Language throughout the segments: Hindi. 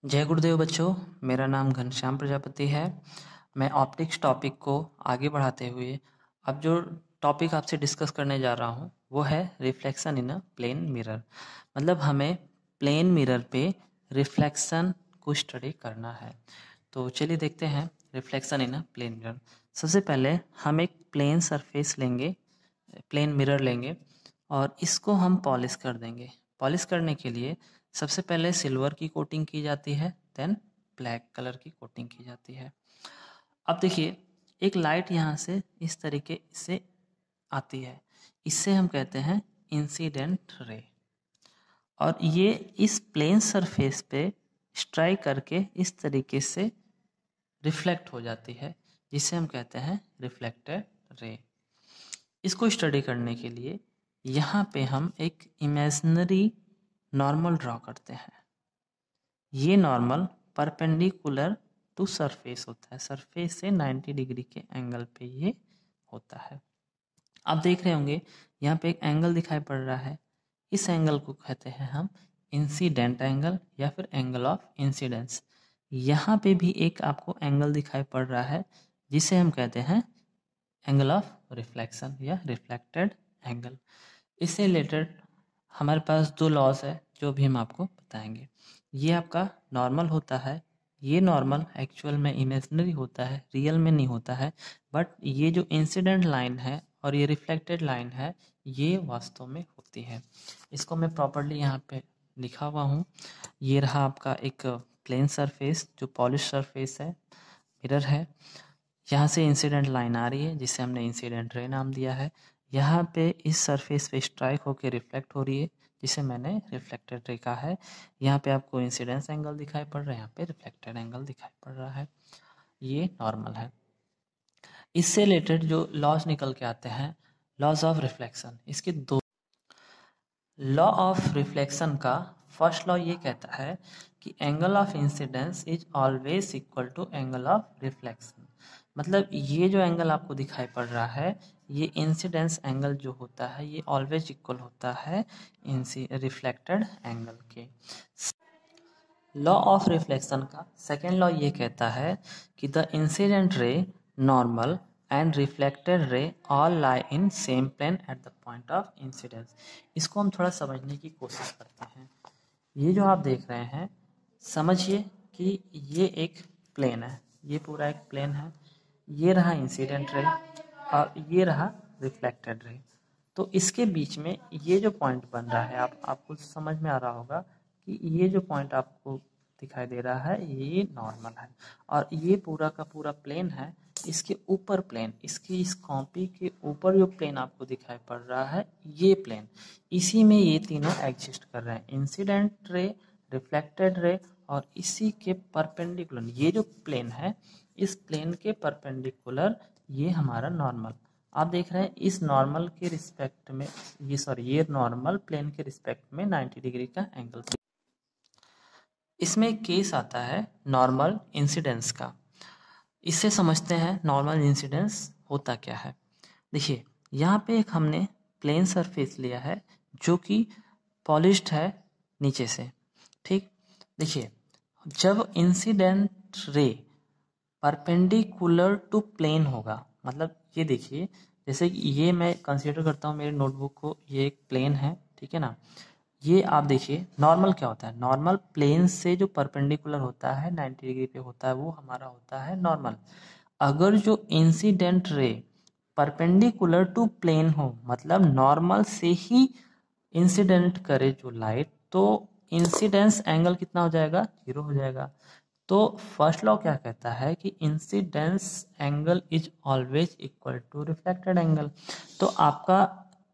जय गुरुदेव बच्चों, मेरा नाम घनश्याम प्रजापति है। मैं ऑप्टिक्स टॉपिक को आगे बढ़ाते हुए अब जो टॉपिक आपसे डिस्कस करने जा रहा हूँ वो है reflection in a plane mirror. मतलब हमें प्लेन मिरर पे रिफ्लेक्शन को स्टडी करना है। तो चलिए देखते हैं reflection in a plane mirror. सबसे पहले हम एक प्लेन सरफेस लेंगे, प्लेन मिरर लेंगे और इसको हम पॉलिश कर देंगे। पॉलिश करने के लिए सबसे पहले सिल्वर की कोटिंग की जाती है, देन ब्लैक कलर की कोटिंग की जाती है। अब देखिए, एक लाइट यहाँ से इस तरीके से आती है, इससे हम कहते हैं इंसिडेंट रे। और ये इस प्लेन सरफेस पे स्ट्राइक करके इस तरीके से रिफ्लेक्ट हो जाती है, जिसे हम कहते हैं रिफ्लेक्टेड रे। इसको स्टडी करने के लिए यहाँ पे हम एक इमेजिनरी नॉर्मल ड्रॉ करते हैं। ये नॉर्मल परपेंडिकुलर टू सरफेस होता है, सरफेस से 90 डिग्री के एंगल पे ये होता है। आप देख रहे होंगे यहाँ पे एक एंगल दिखाई पड़ रहा है, इस एंगल को कहते हैं हम इंसिडेंट एंगल या फिर एंगल ऑफ इंसिडेंस। यहाँ पे भी एक आपको एंगल दिखाई पड़ रहा है जिसे हम कहते हैं एंगल ऑफ रिफ्लेक्शन या रिफ्लेक्टेड एंगल। इससे रिलेटेड हमारे पास दो लॉज है जो भी हम आपको बताएंगे। ये आपका नॉर्मल होता है, ये नॉर्मल एक्चुअल में इमेजिनरी होता है, रियल में नहीं होता है। बट ये जो इंसिडेंट लाइन है और ये रिफ्लेक्टेड लाइन है, ये वास्तव में होती है। इसको मैं प्रॉपर्ली यहाँ पे लिखा हुआ हूँ। ये रहा आपका एक प्लेन सरफेस जो पॉलिश सरफेस है, मिरर है। यहाँ से इंसिडेंट लाइन आ रही है जिसे हमने इंसिडेंट रे नाम दिया है। यहाँ पे इस सरफेस पे स्ट्राइक होकर रिफ्लेक्ट हो रही है जिसे मैंने रिफ्लेक्टेड रे कहा है। यहाँ पे आपको इंसिडेंस एंगल दिखाई पड़ रहा है, यहाँ पे रिफ्लेक्टेड एंगल दिखाई पड़ रहा है। ये नॉर्मल है। इससे रिलेटेड जो लॉज निकल के आते हैं, लॉज ऑफ रिफ्लेक्शन, इसके दो। लॉ ऑफ रिफ्लेक्शन का फर्स्ट लॉ ये कहता है कि angle of incidence is always equal to angle of reflection. मतलब ये जो एंगल आपको दिखाई पड़ रहा है, ये इंसिडेंस एंगल जो होता है ये ऑलवेज इक्वल होता है रिफ्लेक्टेड एंगल के। लॉ ऑफ रिफ्लेक्शन का सेकेंड लॉ ये कहता है कि the incident ray, normal and reflected ray all lie in same plane at the point of incidence. इसको हम थोड़ा समझने की कोशिश करते हैं। ये जो आप देख रहे हैं, समझिए कि ये एक प्लेन है, ये पूरा एक प्लेन है। ये रहा इंसिडेंट रे और ये रहा रिफ्लेक्टेड रे। तो इसके बीच में ये जो पॉइंट बन रहा है, आपको समझ में आ रहा होगा कि ये जो पॉइंट आपको दिखाई दे रहा है ये नॉर्मल है। और ये पूरा का पूरा प्लेन है, इसके ऊपर प्लेन, इसकी इस कॉपी के ऊपर जो प्लेन आपको दिखाई पड़ रहा है ये प्लेन, इसी में ये तीनों एग्जिस्ट कर रहे हैं, इंसिडेंट रे, रिफ्लेक्टेड रे और इसी के परपेंडिकुलर ये जो प्लेन है, इस प्लेन के परपेंडिकुलर ये हमारा नॉर्मल। आप देख रहे हैं इस नॉर्मल के रिस्पेक्ट में ये नॉर्मल प्लेन के रिस्पेक्ट में 90 डिग्री का एंगल। इसमें केस आता है नॉर्मल इंसिडेंस का। इससे समझते हैं नॉर्मल इंसिडेंस होता क्या है। देखिए, यहाँ पे एक हमने प्लेन सरफेस लिया है जो कि पॉलिश्ड है नीचे से, ठीक। देखिए, जब incident ray perpendicular to plane होगा, मतलब ये देखिए, जैसे कि ये मैं कंसीडर करता हूँ मेरे नोटबुक को, ये एक प्लेन है, ठीक है ना। ये आप देखिए नॉर्मल क्या होता है, नॉर्मल प्लेन से जो परपेंडिकुलर होता है 90 डिग्री पे होता है वो हमारा होता है नॉर्मल। अगर जो incident ray perpendicular to plane हो, मतलब नॉर्मल से ही इंसिडेंट करे जो लाइट, तो इंसिडेंस एंगल कितना हो जाएगा, 0 हो जाएगा। तो फर्स्ट लॉ क्या कहता है कि incidence angle is always equal to reflected angle. तो आपका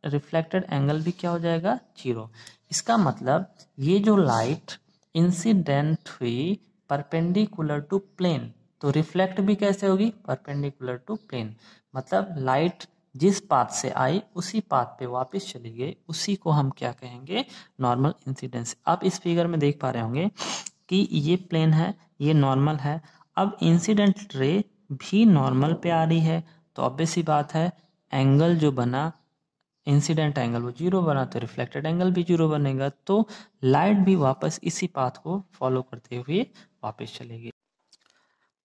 रिफ्लेक्टेड एंगल भी क्या हो जाएगा, 0। इसका मतलब ये जो लाइट इंसिडेंट हुई परपेंडिकुलर टू प्लेन, तो रिफ्लेक्ट भी कैसे होगी, परपेंडिकुलर टू प्लेन। मतलब लाइट जिस पाथ से आई उसी पाथ पे वापस चली गई, उसी को हम क्या कहेंगे, नॉर्मल इंसिडेंस। आप इस फिगर में देख पा रहे होंगे कि ये प्लेन है, ये नॉर्मल है। अब इंसिडेंट रे भी नॉर्मल पे आ रही है, तो ऑब्वियस सी बात है एंगल जो बना इंसिडेंट एंगल वो जीरो बना तो रिफ्लेक्टेड एंगल भी जीरो बनेगा, तो लाइट भी वापस इसी पाथ को फॉलो करते हुए वापस चलेगी।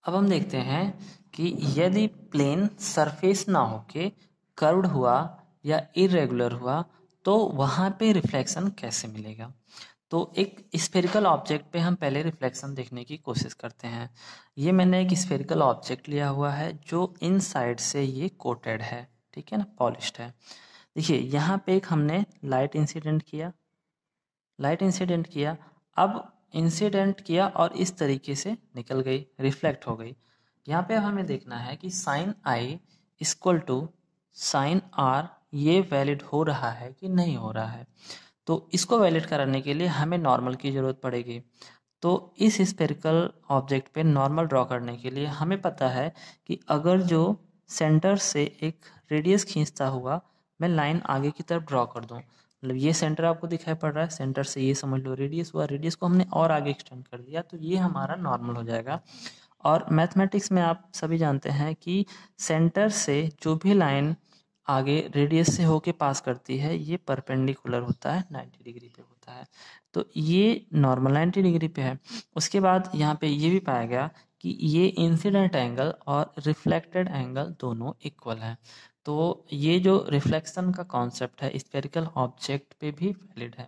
अब हम देखते हैं कि यदि प्लेन सरफेस ना होके कर्व्ड हुआ या इरेगुलर हुआ तो वहाँ पे रिफ्लेक्शन कैसे मिलेगा। तो एक स्फेरिकल ऑब्जेक्ट पे हम पहले रिफ्लेक्शन देखने की कोशिश करते हैं। ये मैंने एक स्फेरिकल ऑब्जेक्ट लिया हुआ है जो इनसाइड से ये कोटेड है, ठीक है ना, पॉलिश्ड है। देखिए यहाँ पे एक हमने लाइट इंसिडेंट किया, अब इंसिडेंट किया और इस तरीके से निकल गई, रिफ्लेक्ट हो गई। यहाँ पे अब हमें देखना है कि sine i equal to sine r ये वैलिड हो रहा है कि नहीं हो रहा है। तो इसको वैलिड कराने के लिए हमें नॉर्मल की ज़रूरत पड़ेगी। तो इस स्फेरिकल ऑब्जेक्ट पे नॉर्मल ड्रॉ करने के लिए हमें पता है कि अगर जो सेंटर से एक रेडियस खींचता हुआ मैं लाइन आगे की तरफ ड्रॉ कर दूं, मतलब ये सेंटर आपको दिखाई पड़ रहा है, सेंटर से ये समझ लो रेडियस हुआ, रेडियस को हमने और आगे एक्सटेंड कर दिया तो ये हमारा नॉर्मल हो जाएगा। और मैथमेटिक्स में आप सभी जानते हैं कि सेंटर से जो भी लाइन आगे रेडियस से होके पास करती है ये परपेंडिकुलर होता है, 90 डिग्री पे होता है। तो ये नॉर्मल 90 डिग्री पे है। उसके बाद यहाँ पे ये भी पाया गया कि ये इंसिडेंट एंगल और रिफ्लेक्टेड एंगल दोनों इक्वल हैं। तो ये जो रिफ्लेक्शन का कॉन्सेप्ट है स्फेरिकल ऑब्जेक्ट पे भी वैलिड है।